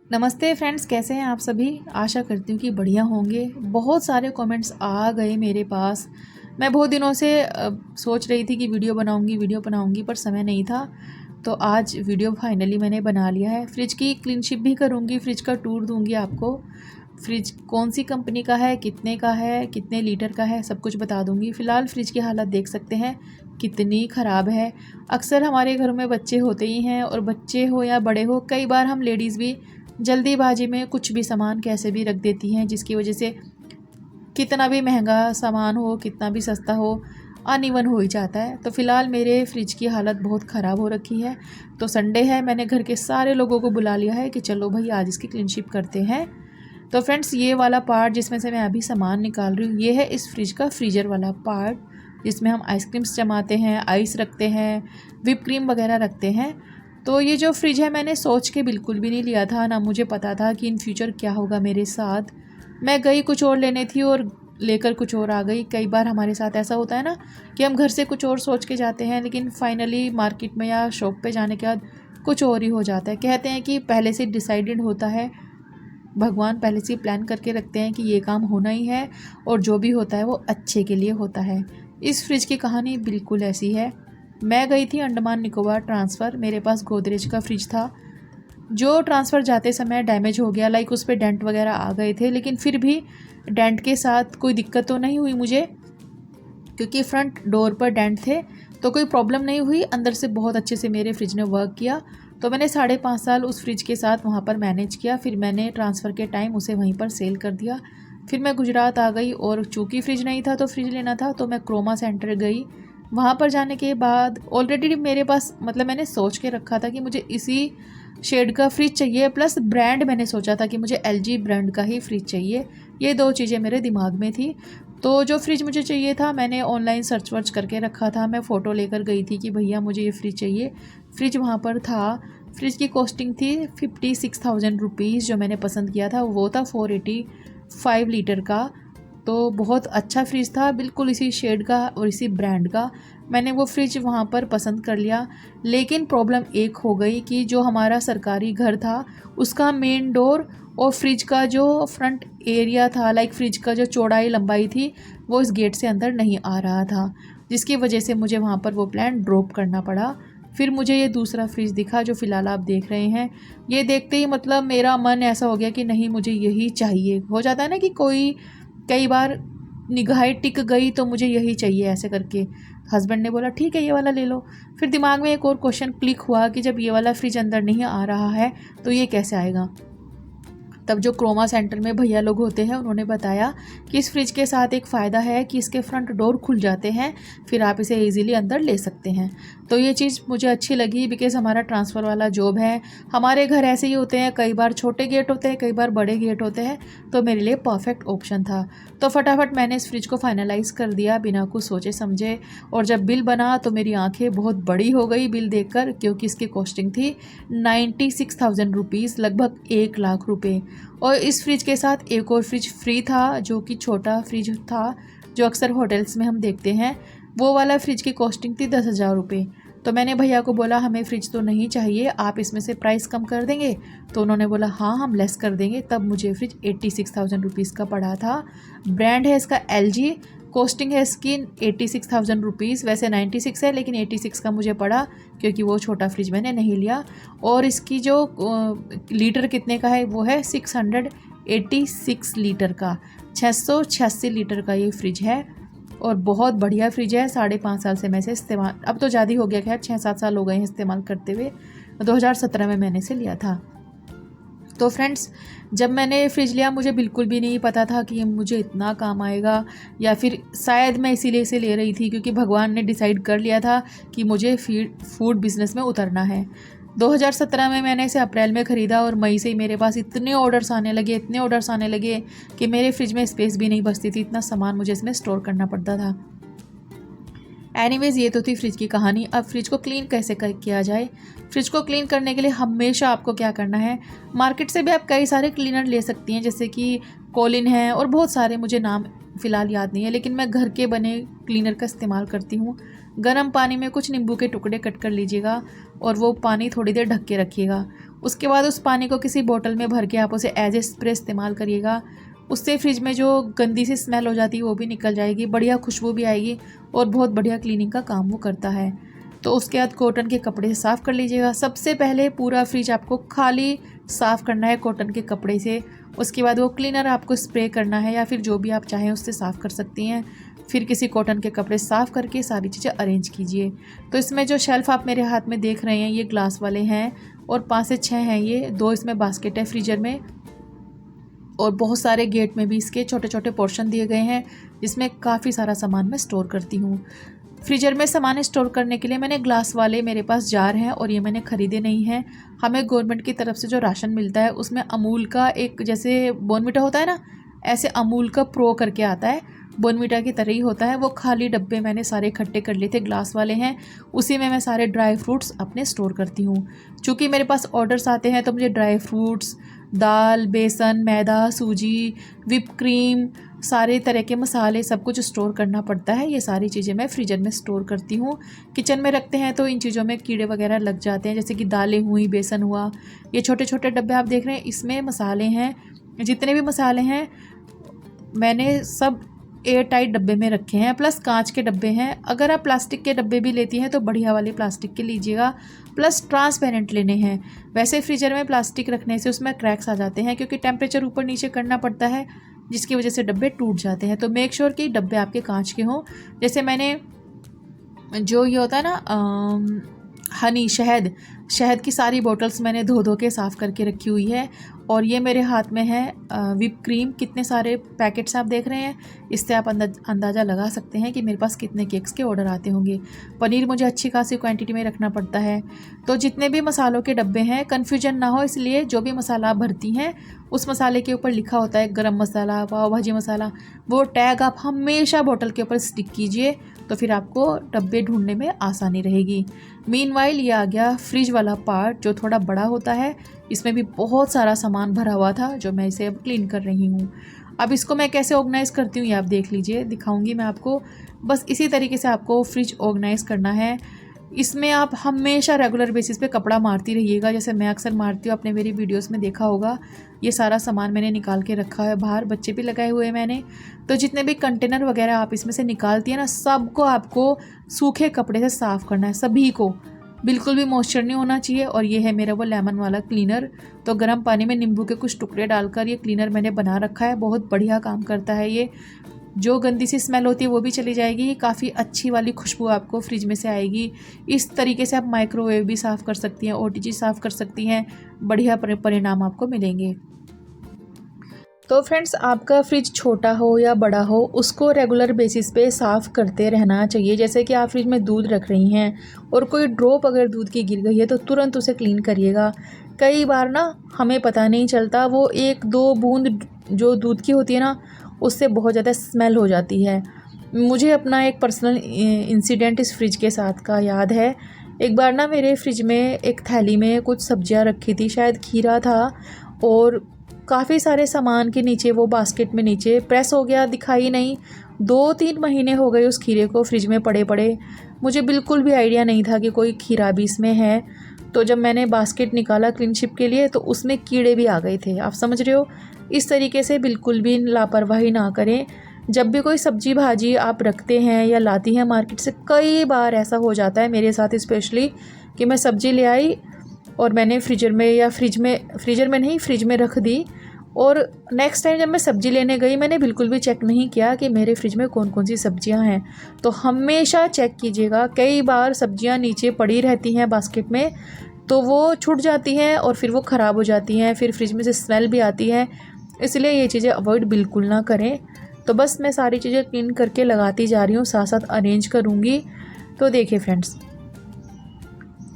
नमस्ते फ्रेंड्स, कैसे हैं आप सभी। आशा करती हूँ कि बढ़िया होंगे। बहुत सारे कमेंट्स आ गए मेरे पास। मैं बहुत दिनों से सोच रही थी कि वीडियो बनाऊंगी पर समय नहीं था। तो आज वीडियो फाइनली मैंने बना लिया है। फ्रिज की क्लीनशिप भी करूँगी, फ्रिज का टूर दूँगी आपको। फ्रिज कौन सी कंपनी का है, कितने का है, कितने लीटर का है, सब कुछ बता दूँगी। फ़िलहाल फ्रिज की हालत देख सकते हैं कितनी ख़राब है। अक्सर हमारे घरों में बच्चे होते ही हैं, और बच्चे हो या बड़े हो, कई बार हम लेडीज़ भी जल्दीबाजी में कुछ भी सामान कैसे भी रख देती हैं, जिसकी वजह से कितना भी महंगा सामान हो, कितना भी सस्ता हो, अनइवन हो ही जाता है। तो फ़िलहाल मेरे फ्रिज की हालत बहुत ख़राब हो रखी है। तो संडे है, मैंने घर के सारे लोगों को बुला लिया है कि चलो भाई आज इसकी क्लीनशिप करते हैं। तो फ्रेंड्स, ये वाला पार्ट जिसमें से मैं अभी सामान निकाल रही हूँ, ये है इस फ्रिज का फ्रीज़र वाला पार्ट, जिसमें हम आइसक्रीम्स जमाते हैं, आइस रखते हैं, व्हिप क्रीम वगैरह रखते हैं। तो ये जो फ्रिज है, मैंने सोच के बिल्कुल भी नहीं लिया था, ना मुझे पता था कि इन फ्यूचर क्या होगा मेरे साथ। मैं गई कुछ और लेने थी और लेकर कुछ और आ गई। कई बार हमारे साथ ऐसा होता है ना कि हम घर से कुछ और सोच के जाते हैं, लेकिन फाइनली मार्केट में या शॉप पे जाने के बाद कुछ और ही हो जाता है। कहते हैं कि पहले से डिसाइडेड होता है, भगवान पहले से प्लान करके रखते हैं कि ये काम होना ही है, और जो भी होता है वो अच्छे के लिए होता है। इस फ्रिज की कहानी बिल्कुल ऐसी है। मैं गई थी अंडमान निकोबार ट्रांसफ़र। मेरे पास गोदरेज का फ्रिज था, जो ट्रांसफ़र जाते समय डैमेज हो गया। लाइक उस पर डेंट वगैरह आ गए थे, लेकिन फिर भी डेंट के साथ कोई दिक्कत तो नहीं हुई मुझे, क्योंकि फ्रंट डोर पर डेंट थे, तो कोई प्रॉब्लम नहीं हुई। अंदर से बहुत अच्छे से मेरे फ्रिज ने वर्क किया। तो मैंने 5.5 साल उस फ्रिज के साथ वहाँ पर मैनेज किया। फिर मैंने ट्रांसफ़र के टाइम उसे वहीं पर सेल कर दिया। फिर मैं गुजरात आ गई, और चूँकि फ्रिज नहीं था तो फ्रिज लेना था, तो मैं क्रोमा सेंटर गई। वहाँ पर जाने के बाद ऑलरेडी मेरे पास, मतलब मैंने सोच के रखा था कि मुझे इसी शेड का फ्रिज चाहिए, प्लस ब्रांड मैंने सोचा था कि मुझे LG ब्रांड का ही फ्रिज चाहिए। ये 2 चीज़ें मेरे दिमाग में थी। तो जो फ्रिज मुझे चाहिए था, मैंने ऑनलाइन सर्च वर्च करके रखा था। मैं फ़ोटो लेकर गई थी कि भैया मुझे ये फ्रिज चाहिए। फ्रिज वहाँ पर था। फ्रिज की कॉस्टिंग थी 56,000 रुपीज़। जो मैंने पसंद किया था वो था 485 लीटर का। तो बहुत अच्छा फ्रिज था, बिल्कुल इसी शेड का और इसी ब्रांड का। मैंने वो फ्रिज वहाँ पर पसंद कर लिया। लेकिन प्रॉब्लम एक हो गई कि जो हमारा सरकारी घर था, उसका मेन डोर और फ्रिज का जो फ्रंट एरिया था, लाइक फ्रिज का जो चौड़ाई लंबाई थी, वो इस गेट से अंदर नहीं आ रहा था, जिसकी वजह से मुझे वहाँ पर वो प्लान ड्रॉप करना पड़ा। फिर मुझे ये दूसरा फ्रिज दिखा जो फ़िलहाल आप देख रहे हैं। ये देखते ही मतलब मेरा मन ऐसा हो गया कि नहीं, मुझे यही चाहिए। हो जाता है ना कि कोई कई बार निगाहें टिक गई तो मुझे यही चाहिए, ऐसे करके हस्बैंड ने बोला ठीक है ये वाला ले लो। फिर दिमाग में एक और क्वेश्चन क्लिक हुआ कि जब ये वाला फ्रिज अंदर नहीं आ रहा है तो ये कैसे आएगा। तब जो क्रोमा सेंटर में भैया लोग होते हैं, उन्होंने बताया कि इस फ्रिज के साथ एक फ़ायदा है कि इसके फ्रंट डोर खुल जाते हैं, फिर आप इसे इजीली अंदर ले सकते हैं। तो ये चीज़ मुझे अच्छी लगी, बिकॉज़ हमारा ट्रांसफ़र वाला जॉब है। हमारे घर ऐसे ही होते हैं, कई बार छोटे गेट होते हैं, कई बार बड़े गेट होते हैं। तो मेरे लिए परफेक्ट ऑप्शन था। तो फटाफट मैंने इस फ्रिज को फाइनलाइज़ कर दिया बिना कुछ सोचे समझे। और जब बिल बना तो मेरी आंखें बहुत बड़ी हो गई बिल देखकर, क्योंकि इसकी कॉस्टिंग थी 96,000 रुपीज़, लगभग 1 लाख रुपये। और इस फ्रिज के साथ एक और फ्रिज फ्री था, जो कि छोटा फ्रिज था, जो अक्सर होटल्स में हम देखते हैं। वो वाला फ्रिज की कॉस्टिंग थी 10,000 रुपये। तो मैंने भैया को बोला हमें फ़्रिज तो नहीं चाहिए, आप इसमें से प्राइस कम कर देंगे। तो उन्होंने बोला हाँ हम लेस कर देंगे। तब मुझे फ्रिज 86,000 रुपीज़ का पड़ा था। ब्रांड है इसका LG। कॉस्टिंग है इसकी 86,000 रुपीज़। वैसे 96 है, लेकिन 86 का मुझे पड़ा क्योंकि वो छोटा फ्रिज मैंने नहीं लिया। और इसकी जो लीटर कितने का है, वो है 686 लीटर का, 686 लीटर का ये फ्रिज है। और बहुत बढ़िया फ्रिज है। 5.5 साल से मैं इसे इस्तेमाल, अब तो ज़्यादा ही हो गया, खैर 6-7 साल हो गए हैं इस्तेमाल करते हुए। 2017 में मैंने इसे लिया था। तो फ्रेंड्स, जब मैंने फ्रिज लिया मुझे बिल्कुल भी नहीं पता था कि ये मुझे इतना काम आएगा, या फिर शायद मैं इसीलिए इसे ले रही थी क्योंकि भगवान ने डिसाइड कर लिया था कि मुझे फूड बिज़नेस में उतरना है। 2017 में मैंने इसे अप्रैल में ख़रीदा, और मई से ही मेरे पास इतने ऑर्डर्स आने लगे कि मेरे फ्रिज में स्पेस भी नहीं बचती थी, इतना सामान मुझे इसमें स्टोर करना पड़ता था। एनीवेज़, ये तो थी फ्रिज की कहानी। अब फ्रिज को क्लीन कैसे किया जाए। फ्रिज को क्लीन करने के लिए हमेशा आपको क्या करना है, मार्केट से भी आप कई सारे क्लीनर ले सकती हैं, जैसे कि कोलिन है और बहुत सारे, मुझे नाम फ़िलहाल याद नहीं है, लेकिन मैं घर के बने क्लीनर का इस्तेमाल करती हूँ। गर्म पानी में कुछ नींबू के टुकड़े कट कर लीजिएगा और वो पानी थोड़ी देर ढक के रखिएगा। उसके बाद उस पानी को किसी बोतल में भर के आप उसे एज ए स्प्रे इस्तेमाल करिएगा। उससे फ्रिज में जो गंदी सी स्मेल हो जाती है वो भी निकल जाएगी, बढ़िया खुशबू भी आएगी और बहुत बढ़िया क्लीनिंग का काम वो करता है। तो उसके बाद कॉटन के कपड़े से साफ़ कर लीजिएगा। सबसे पहले पूरा फ्रिज आपको खाली साफ़ करना है कॉटन के कपड़े से। उसके बाद वो क्लीनर आपको स्प्रे करना है या फिर जो भी आप चाहें उससे साफ़ कर सकती हैं। फिर किसी कॉटन के कपड़े साफ़ करके सारी चीज़ें अरेंज कीजिए। तो इसमें जो शेल्फ़ आप मेरे हाथ में देख रहे हैं ये ग्लास वाले हैं और 5 से 6 हैं ये। 2 इसमें बास्केट है फ्रीजर में और बहुत सारे गेट में भी इसके छोटे छोटे पोर्शन दिए गए हैं जिसमें काफ़ी सारा सामान मैं स्टोर करती हूँ। फ्रीजर में सामान स्टोर करने के लिए मैंने ग्लास वाले मेरे पास जार हैं और ये मैंने ख़रीदे नहीं हैं। हमें गवर्नमेंट की तरफ से जो राशन मिलता है उसमें अमूल का एक जैसे बॉर्नविटा होता है ना, ऐसे अमूल का प्रो करके आता है, बॉर्नविटा की तरह ही होता है। वो खाली डब्बे मैंने सारे इकट्ठे कर लिए थे, ग्लास वाले हैं, उसी में मैं सारे ड्राई फ्रूट्स अपने स्टोर करती हूँ। चूँकि मेरे पास ऑर्डर्स आते हैं तो मुझे ड्राई फ्रूट्स, दाल, बेसन, मैदा, सूजी, विप क्रीम, सारे तरह के मसाले सब कुछ स्टोर करना पड़ता है। ये सारी चीज़ें मैं फ्रीजर में स्टोर करती हूँ। किचन में रखते हैं तो इन चीज़ों में कीड़े वगैरह लग जाते हैं, जैसे कि दालें हुई, बेसन हुआ। ये छोटे छोटे डब्बे आप देख रहे हैं इसमें मसाले हैं, जितने भी मसाले हैं मैंने सब एयर टाइट डब्बे में रखे हैं, प्लस कांच के डब्बे हैं। अगर आप प्लास्टिक के डब्बे भी लेती हैं तो बढ़िया वाले प्लास्टिक के लीजिएगा, प्लस ट्रांसपेरेंट लेने हैं। वैसे फ्रीजर में प्लास्टिक रखने से उसमें क्रैक्स आ जाते हैं क्योंकि टेम्परेचर ऊपर नीचे करना पड़ता है जिसकी वजह से डब्बे टूट जाते हैं। तो मेक श्योर कि डब्बे आपके कांच के हों। जैसे मैंने जो ये होता है ना हनी, शहद की सारी बोतल्स मैंने धो के साफ़ करके रखी हुई है। और ये मेरे हाथ में है विप क्रीम, कितने सारे पैकेट्स आप देख रहे हैं, इससे आप अंदाज़ा लगा सकते हैं कि मेरे पास कितने केक्स के ऑर्डर आते होंगे। पनीर मुझे अच्छी खासी क्वांटिटी में रखना पड़ता है। तो जितने भी मसालों के डब्बे हैं, कन्फ्यूजन ना हो इसलिए जो भी मसाला आप भरती हैं उस मसाले के ऊपर लिखा होता है गरम मसाला, पाव भाजी मसाला, वो टैग आप हमेशा बोतल के ऊपर स्टिक कीजिए, तो फिर आपको डब्बे ढूंढने में आसानी रहेगी। मीनवाइल ये आ गया फ्रिज वाला पार्ट जो थोड़ा बड़ा होता है। इसमें भी बहुत सारा सामान भरा हुआ था जो मैं इसे अब क्लीन कर रही हूँ। अब इसको मैं कैसे ऑर्गेनाइज़ करती हूँ ये आप देख लीजिए, दिखाऊंगी मैं आपको। बस इसी तरीके से आपको फ्रिज ऑर्गेनाइज़ करना है। इसमें आप हमेशा रेगुलर बेसिस पे कपड़ा मारती रहिएगा, जैसे मैं अक्सर मारती हूँ, आपने मेरी वीडियोस में देखा होगा। ये सारा सामान मैंने निकाल के रखा है बाहर, बच्चे भी लगाए हुए हैं मैंने। तो जितने भी कंटेनर वगैरह आप इसमें से निकालती है ना, सबको आपको सूखे कपड़े से साफ़ करना है, सभी को, बिल्कुल भी मॉइस्चर नहीं होना चाहिए। और ये है मेरा वो लेमन वाला क्लीनर। तो गर्म पानी में नींबू के कुछ टुकड़े डालकर ये क्लीनर मैंने बना रखा है, बहुत बढ़िया काम करता है ये। जो गंदी सी स्मेल होती है वो भी चली जाएगी, काफ़ी अच्छी वाली खुशबू आपको फ्रिज में से आएगी। इस तरीके से आप माइक्रोवेव भी साफ़ कर सकती हैं, ओटीजी साफ़ कर सकती हैं, बढ़िया परिणाम आपको मिलेंगे। तो फ्रेंड्स, आपका फ्रिज छोटा हो या बड़ा हो, उसको रेगुलर बेसिस पे साफ़ करते रहना चाहिए। जैसे कि आप फ्रिज में दूध रख रही हैं और कोई ड्रॉप अगर दूध की गिर गई है तो तुरंत उसे क्लीन करिएगा। कई बार ना हमें पता नहीं चलता, वो 1-2 बूंद जो दूध की होती है ना, उससे बहुत ज़्यादा स्मेल हो जाती है। मुझे अपना एक पर्सनल इंसिडेंट इस फ्रिज के साथ का याद है। एक बार ना मेरे फ्रिज में एक थैली में कुछ सब्जियां रखी थी, शायद खीरा था, और काफ़ी सारे सामान के नीचे वो बास्केट में नीचे प्रेस हो गया, दिखाई नहीं। 2-3 महीने हो गए उस खीरे को फ्रिज में पड़े पड़े। मुझे बिल्कुल भी आइडिया नहीं था कि कोई खीरा भी इसमें है। तो जब मैंने बास्केट निकाला क्लीनशिप के लिए तो उसमें कीड़े भी आ गए थे, आप समझ रहे हो। इस तरीके से बिल्कुल भी लापरवाही ना करें। जब भी कोई सब्जी भाजी आप रखते हैं या लाती हैं मार्केट से, कई बार ऐसा हो जाता है मेरे साथ स्पेशली, कि मैं सब्जी ले आई और मैंने फ्रीजर में रख दी, और नेक्स्ट टाइम जब मैं सब्ज़ी लेने गई मैंने बिल्कुल भी चेक नहीं किया कि मेरे फ्रिज में कौन कौन सी सब्जियां हैं। तो हमेशा चेक कीजिएगा। कई बार सब्जियां नीचे पड़ी रहती हैं बास्केट में, तो वो छूट जाती हैं और फिर वो ख़राब हो जाती हैं, फिर फ्रिज में से स्मेल भी आती है। इसलिए ये चीज़ें अवॉइड बिल्कुल ना करें। तो बस मैं सारी चीज़ें क्लीन करके लगाती जा रही हूँ, साथ साथ अरेंज करूँगी। तो देखिए फ्रेंड्स,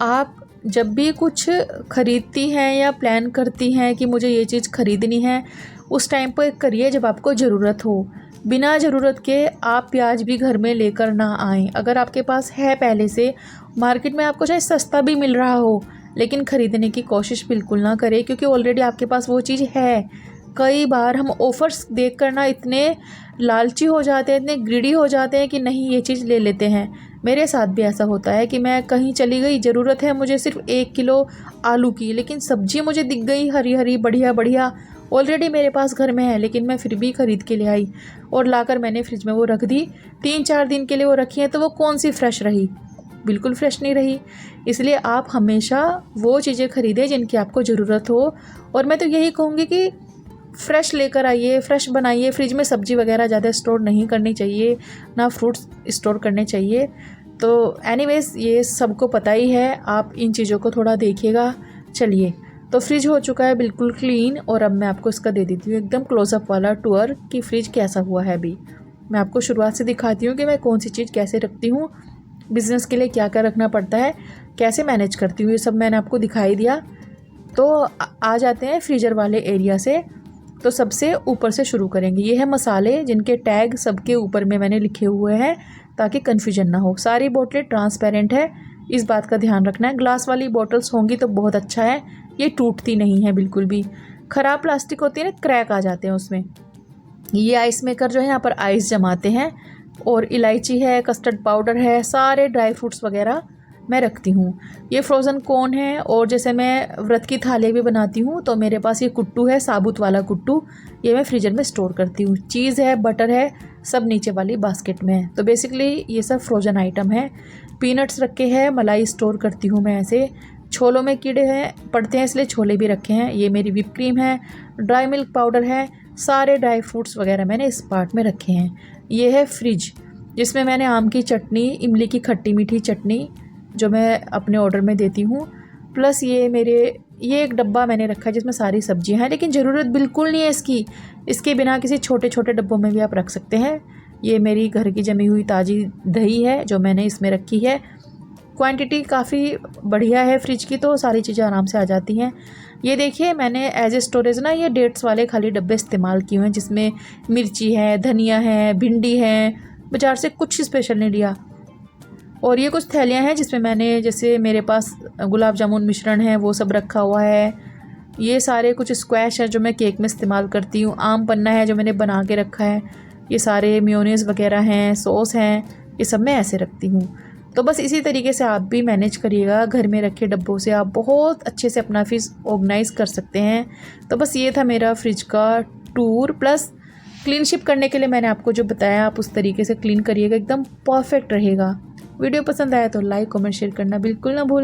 आप जब भी कुछ ख़रीदती हैं या प्लान करती हैं कि मुझे ये चीज़ ख़रीदनी है, उस टाइम पर करिए जब आपको ज़रूरत हो। बिना ज़रूरत के आप प्याज भी घर में लेकर ना आएँ। अगर आपके पास है पहले से, मार्केट में आपको चाहे सस्ता भी मिल रहा हो, लेकिन ख़रीदने की कोशिश बिल्कुल ना करें, क्योंकि ऑलरेडी आपके पास वो चीज़ है। कई बार हम ऑफ़र्स देख कर ना इतने लालची हो जाते हैं, इतने ग्रीडी हो जाते हैं कि नहीं ये चीज़ ले लेते हैं, मेरे साथ भी ऐसा होता है कि मैं कहीं चली गई, ज़रूरत है मुझे सिर्फ 1 किलो आलू की, लेकिन सब्जी मुझे दिख गई हरी हरी बढ़िया बढ़िया, ऑलरेडी मेरे पास घर में है, लेकिन मैं फिर भी ख़रीद के ले आई और लाकर मैंने फ्रिज में वो रख दी। 3-4 दिन के लिए वो रखी है तो वो कौन सी फ्रेश रही? बिल्कुल फ्रेश नहीं रही। इसलिए आप हमेशा वो चीज़ें ख़रीदें जिनकी आपको ज़रूरत हो। और मैं तो यही कहूँगी कि फ़्रेश लेकर आइए, फ़्रेश बनाइए। फ्रिज में सब्ज़ी वगैरह ज़्यादा स्टोर नहीं करनी चाहिए, ना फ्रूट्स स्टोर करने चाहिए। तो एनीवेज़ ये सबको पता ही है, आप इन चीज़ों को थोड़ा देखिएगा। चलिए, तो फ्रिज हो चुका है बिल्कुल क्लीन और अब मैं आपको इसका दे देती हूँ एकदम क्लोज़अप वाला टूर कि फ्रिज कैसा हुआ है अभी। मैं आपको शुरुआत से दिखाती हूँ कि मैं कौन सी चीज़ कैसे रखती हूँ, बिज़नेस के लिए क्या क्या रखना पड़ता है, कैसे मैनेज करती हूँ, ये सब मैंने आपको दिखाई दिया। तो आ जाते हैं फ्रीज़र वाले एरिया से। तो सबसे ऊपर से शुरू करेंगे। ये है मसाले जिनके टैग सबके ऊपर में मैंने लिखे हुए हैं ताकि कन्फ्यूजन ना हो। सारी बोतलें ट्रांसपेरेंट है, इस बात का ध्यान रखना है। ग्लास वाली बोतल्स होंगी तो बहुत अच्छा है, ये टूटती नहीं है बिल्कुल भी। ख़राब प्लास्टिक होती है ना, क्रैक आ जाते हैं उसमें। ये आइस मेकर जो है यहाँ पर आइस जमाते हैं। और इलायची है, कस्टर्ड पाउडर है, सारे ड्राई फ्रूट्स वगैरह मैं रखती हूँ। ये फ्रोज़न कॉर्न है। और जैसे मैं व्रत की थाली भी बनाती हूँ तो मेरे पास ये कुट्टू है, साबुत वाला कुट्टू, ये मैं फ्रीजर में स्टोर करती हूँ। चीज़ है, बटर है, सब नीचे वाली बास्केट में है। तो बेसिकली ये सब फ्रोज़न आइटम है। पीनट्स रखे हैं, मलाई स्टोर करती हूँ मैं ऐसे। छोलों में कीड़े हैं पड़ते हैं इसलिए छोले भी रखे हैं। ये मेरी व्हिप क्रीम है, ड्राई मिल्क पाउडर है, सारे ड्राई फ्रूट्स वगैरह मैंने इस पार्ट में रखे हैं। ये है फ्रिज जिसमें मैंने आम की चटनी, इमली की खट्टी मीठी चटनी जो मैं अपने ऑर्डर में देती हूँ, प्लस ये एक डब्बा मैंने रखा है जिसमें सारी सब्जियां हैं, लेकिन ज़रूरत बिल्कुल नहीं है इसकी। इसके बिना किसी छोटे छोटे डब्बों में भी आप रख सकते हैं। ये मेरी घर की जमी हुई ताज़ी दही है जो मैंने इसमें रखी है। क्वांटिटी काफ़ी बढ़िया है फ्रिज की, तो सारी चीज़ें आराम से आ जाती हैं। ये देखिए, मैंने एज ए स्टोरेज ना ये डेट्स वाले खाली डब्बे इस्तेमाल किए हैं जिसमें मिर्ची है, धनिया है, भिंडी है। बाज़ार से कुछ स्पेशल नहीं लिया। और ये कुछ थैलियाँ हैं जिसमें मैंने, जैसे मेरे पास गुलाब जामुन मिश्रण है वो सब रखा हुआ है। ये सारे कुछ स्क्वैश है जो मैं केक में इस्तेमाल करती हूँ। आम पन्ना है जो मैंने बना के रखा है। ये सारे मेयोनीज़ वगैरह हैं, सॉस हैं, ये सब मैं ऐसे रखती हूँ। तो बस इसी तरीके से आप भी मैनेज करिएगा। घर में रखे डब्बों से आप बहुत अच्छे से अपना फ्रिज ऑर्गेनाइज़ कर सकते हैं। तो बस ये था मेरा फ्रिज का टूर। प्लस क्लीन शिप करने के लिए मैंने आपको जो बताया, आप उस तरीके से क्लीन करिएगा, एकदम परफेक्ट रहेगा। वीडियो पसंद आया तो लाइक कमेंट शेयर करना बिल्कुल ना भूलें।